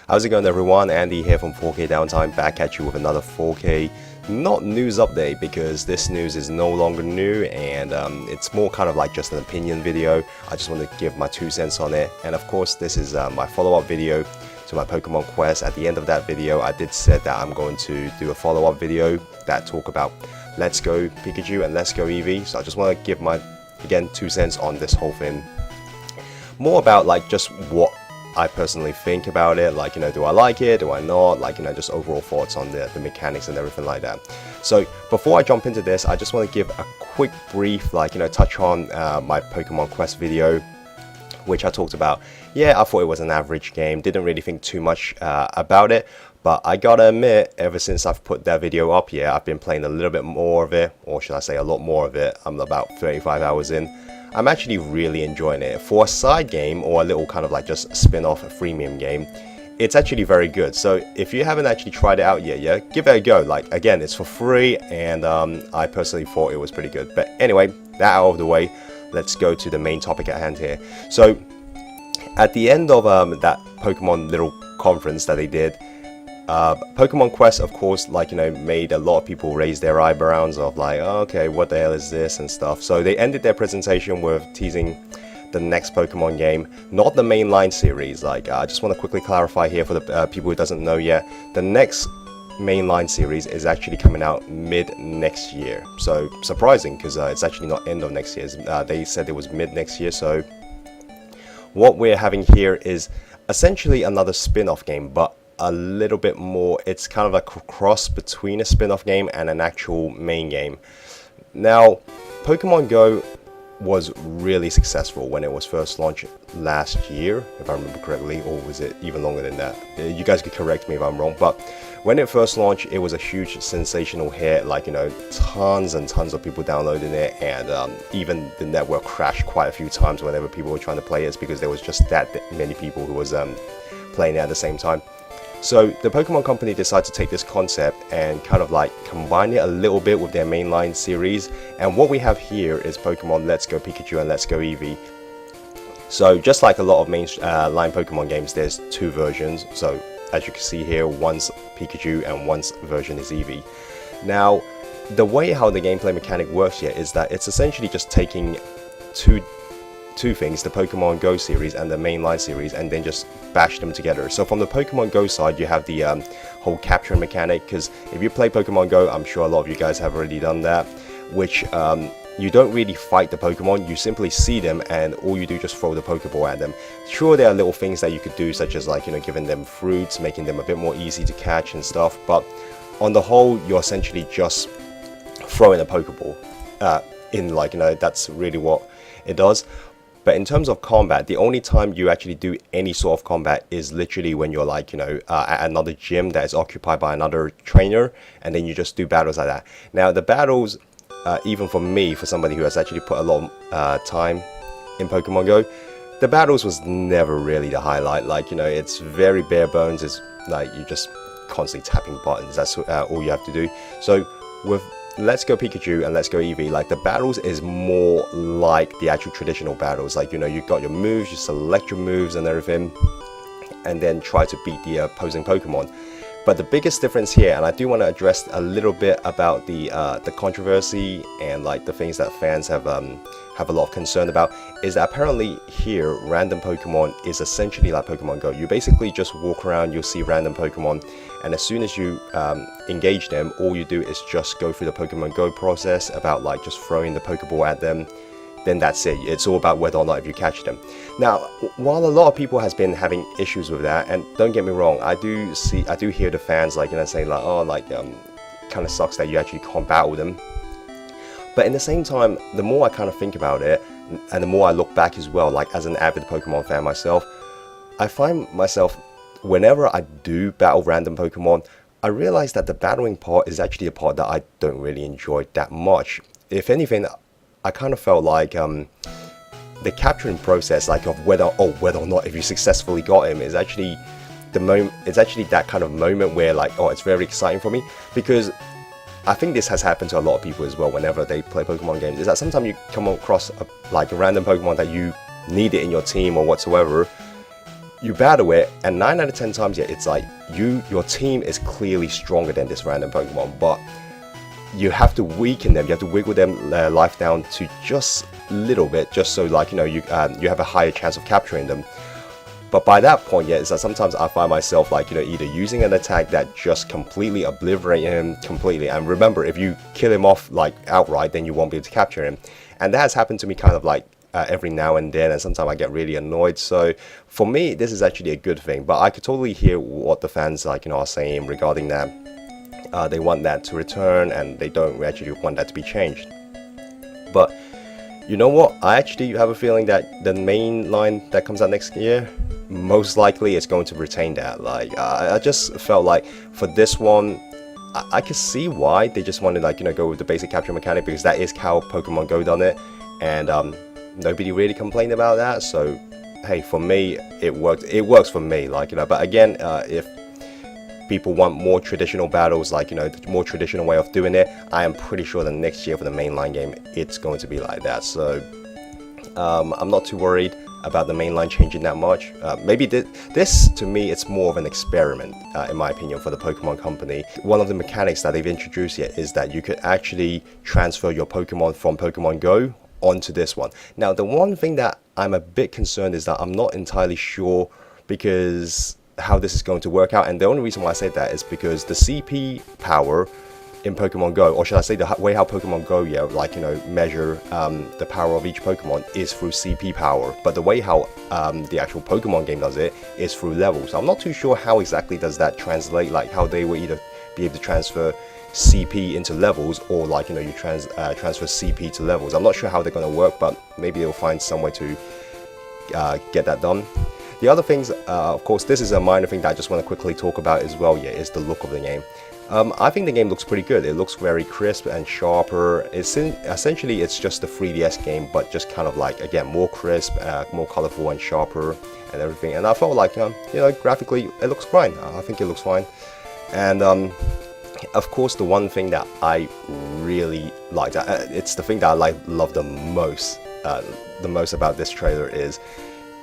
How's it going, everyone? Andy here from 4K Downtime, back at you with another 4K not news update, because this news is no longer new, and it's more kind of like just an opinion video. I just want to give my 2 cents on it. And of course, this is my follow-up video to my Pokemon Quest. At the end of that video, I did say that I'm going to do a follow-up video that talk about Let's Go Pikachu and Let's Go Eevee. So I just want to give my, again, 2 cents on this whole thing. More about like just what I personally think about it, like, do I like it, do I not, like, just overall thoughts on the mechanics and everything like that. So before I jump into this, I just want to give a quick brief, like, touch on my Pokemon Quest video, which I talked about. Yeah, I thought it was an average game, didn't really think too much about it, but I gotta admit, ever since I've put that video up, yeah, I've been playing a little bit more of it, or should I say a lot more of it. I'm about 35 hours in. I'm actually really enjoying it. For a side game, or a little kind of like just spin-off freemium game, it's actually very good. So if you haven't actually tried it out yet, yeah, give it a go. Like, again, it's for free, and I personally thought it was pretty good. But anyway, that out of the way, let's go to the main topic at hand here. So at the end of that Pokemon little conference that they did, Pokemon Quest, of course, like, made a lot of people raise their eyebrows of like, oh, okay, what the hell is this and stuff. So they ended their presentation with teasing the next Pokemon game, not the mainline series. Like, I just want to quickly clarify here for the people who doesn't know yet, the next mainline series is actually coming out mid next year. So surprising, because it's actually not end of next year. They said it was mid next year. So what we're having here is essentially another spin-off game, but a little bit more. It's kind of a cross between a spin-off game and an actual main game. Now, Pokemon Go was really successful when it was first launched last year, if I remember correctly, or was it even longer than that? You guys could correct me if I'm wrong, but when it first launched, it was a huge sensational hit. Like, tons and tons of people downloading it, and even the network crashed quite a few times whenever people were trying to play it, because there was just that many people who was playing it at the same time. So the Pokemon company decided to take this concept and kind of like combine it a little bit with their mainline series. And what we have here is Pokemon Let's Go Pikachu and Let's Go Eevee. So just like a lot of mainline Pokemon games, there's 2 versions. So as you can see here, one's Pikachu and one's version is Eevee. Now, the way how the gameplay mechanic works here is that it's essentially just taking two things, the Pokemon Go series and the mainline series, and then just bash them together. So from the Pokemon Go side, you have the whole capture mechanic, because if you play Pokemon Go, I'm sure a lot of you guys have already done that, which you don't really fight the Pokemon, you simply see them and all you do just throw the Pokeball at them. Sure, there are little things that you could do, such as like, giving them fruits, making them a bit more easy to catch and stuff, but on the whole, you're essentially just throwing a Pokeball in, like, that's really what it does. But in terms of combat, the only time you actually do any sort of combat is literally when you're like, at another gym that is occupied by another trainer, and then you just do battles like that. Now, the battles, even for me, for somebody who has actually put a lot of time in Pokemon Go, the battles was never really the highlight. Like, it's very bare bones. It's like you're just constantly tapping buttons. That's all you have to do. So with Let's Go Pikachu and Let's Go Eevee, like, the battles is more like the actual traditional battles. Like, you've got your moves, you select your moves and everything, and then try to beat the opposing Pokemon. But the biggest difference here, and I do want to address a little bit about the controversy and like the things that fans have a lot of concern about, is that apparently here random Pokemon is essentially like Pokemon Go. You basically just walk around, you'll see random Pokemon, and as soon as you engage them, all you do is just go through the Pokemon Go process about like just throwing the Pokeball at them. Then that's it. It's all about whether or not if you catch them. Now, while a lot of people has been having issues with that, and don't get me wrong, I do hear the fans like, saying like, oh, like, kind of sucks that you actually can't battle them. But in the same time, the more I kind of think about it, and the more I look back as well, like as an avid Pokemon fan myself, I find myself, whenever I do battle random Pokemon, I realize that the battling part is actually a part that I don't really enjoy that much. If anything, I kind of felt like the capturing process, like of whether or not if you successfully got him, is actually the moment. It's actually that kind of moment where like, oh, it's very exciting for me, because I think this has happened to a lot of people as well whenever they play Pokemon games, is that sometimes you come across a random Pokemon that you need it in your team or whatsoever. you battle it, and 9 out of 10 times, yeah, it's like your team is clearly stronger than this random Pokemon, but you have to weaken them. You have to wiggle them life down to just a little bit, just so like you have a higher chance of capturing them. But by that point, yeah, it's like sometimes I find myself like either using an attack that just completely obliterates him completely. And remember, if you kill him off like outright, then you won't be able to capture him. And that has happened to me kind of like every now and then, and sometimes I get really annoyed. So for me, this is actually a good thing. But I could totally hear what the fans like are saying regarding that. They want that to return, and they don't actually want that to be changed. But you know what? I actually have a feeling that the main line that comes out next year, most likely it's going to retain that. Like I just felt like for this one, I could see why they just wanted like go with the basic capture mechanic, because that is how Pokemon Go done it, and nobody really complained about that. So hey, for me it worked. It works for me, like but again, if people want more traditional battles, like the more traditional way of doing it, I am pretty sure that next year for the mainline game it's going to be like that. So I'm not too worried about the mainline changing that much. Maybe this to me it's more of an experiment, in my opinion, for the Pokemon company. One of the mechanics that they've introduced yet is that you could actually transfer your Pokemon from Pokemon Go onto this one. Now the one thing that I'm a bit concerned is that I'm not entirely sure because how this is going to work out, and the only reason why I say that is because the CP power in Pokemon Go, or should I say the way how Pokemon Go measure the power of each Pokemon is through CP power, but the way how the actual Pokemon game does it is through levels. So I'm not too sure how exactly does that translate, like how they will either be able to transfer CP into levels, or like you transfer CP to levels. I'm not sure how they're going to work, but maybe they'll find some way to get that done. The other things, of course, this is a minor thing that I just want to quickly talk about as well, yeah, is the look of the game. I think the game looks pretty good. It looks very crisp and sharper. Essentially, it's just a 3DS game, but just kind of like, again, more crisp, more colorful and sharper and everything. And I felt like, graphically, it looks fine. I think it looks fine. And of course, the one thing that I really liked, it's the thing that I love the most about this trailer is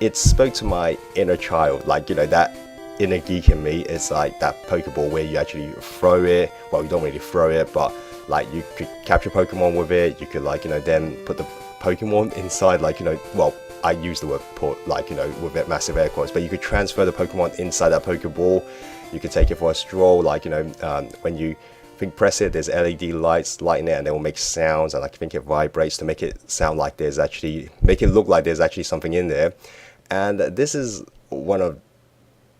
it spoke to my inner child, like that inner geek in me. It's like that Pokeball where you actually throw it. Well, you don't really throw it, but like you could capture Pokemon with it. You could then put the Pokemon inside, well, I use the word put, with it massive air quotes, but you could transfer the Pokemon inside that Pokeball. You could take it for a stroll, when you press it, there's LED lights lighting it, and they will make sounds, and I think it vibrates to make it sound like make it look like there's actually something in there. And this is one of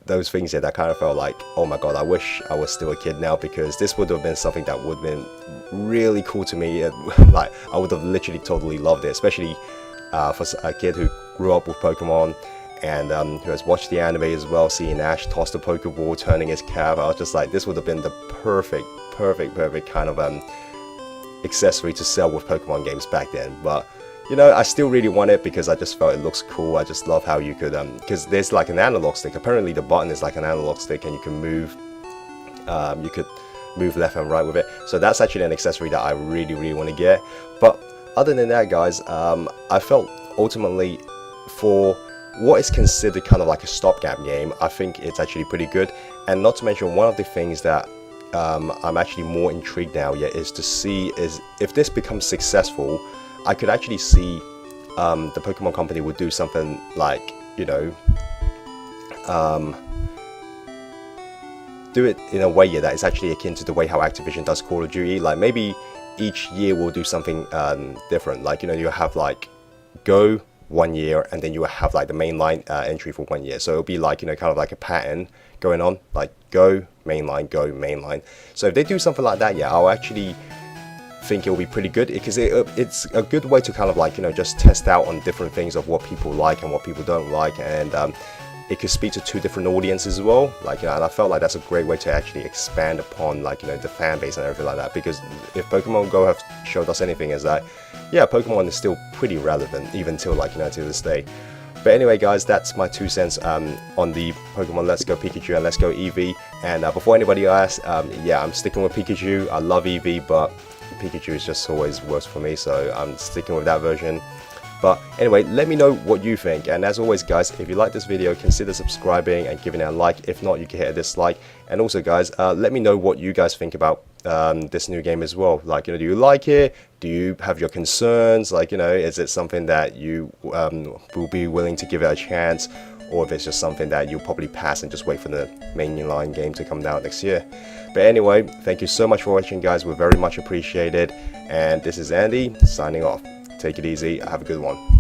those things that I kind of felt like, oh my god, I wish I was still a kid now, because this would have been something that would have been really cool to me. Like I would have literally totally loved it, especially for a kid who grew up with Pokemon and who has watched the anime as well, seeing Ash toss the Pokeball, turning his cap. I was just like, this would have been the perfect kind of accessory to sell with Pokemon games back then. But I still really want it because I just felt it looks cool. I just love how you could because there's like an analog stick. Apparently the button is like an analog stick, and you can move left and right with it. So that's actually an accessory that I really want to get. But other than that, guys, I felt ultimately for what is considered kind of like a stopgap game, I think it's actually pretty good. And not to mention, one of the things that I'm actually more intrigued now is to see is if this becomes successful, I could actually see the Pokemon company would do something like, do it in a way that is actually akin to the way how Activision does Call of Duty. Like maybe each year we'll do something different. Like, you have like Go 1 year, and then you have like the mainline entry for 1 year. So it'll be like, kind of like a pattern going on, like Go, mainline. So if they do something like that, I'll actually think it'll be pretty good, because it's a good way to kind of like just test out on different things of what people like and what people don't like, and it could speak to two different audiences as well, and I felt like that's a great way to actually expand upon the fan base and everything like that. Because if Pokemon Go have showed us anything, is that Pokemon is still pretty relevant even till to this day. But anyway, guys, that's my 2 cents on the Pokemon Let's Go Pikachu and Let's Go Eevee. And before anybody asks, I'm sticking with Pikachu. I love Eevee, but Pikachu is just always works for me, so I'm sticking with that version. But anyway, let me know what you think, and as always guys, if you like this video, consider subscribing and giving it a like. If not, you can hit a dislike. And also guys, let me know what you guys think about this new game as well. Like, do you like it? Do you have your concerns? Like, is it something that you will be willing to give it a chance, or if it's just something that you'll probably pass and just wait for the mainline game to come out next year. But anyway, thank you so much for watching guys, we're very much appreciated, and this is Andy signing off. Take it easy, have a good one.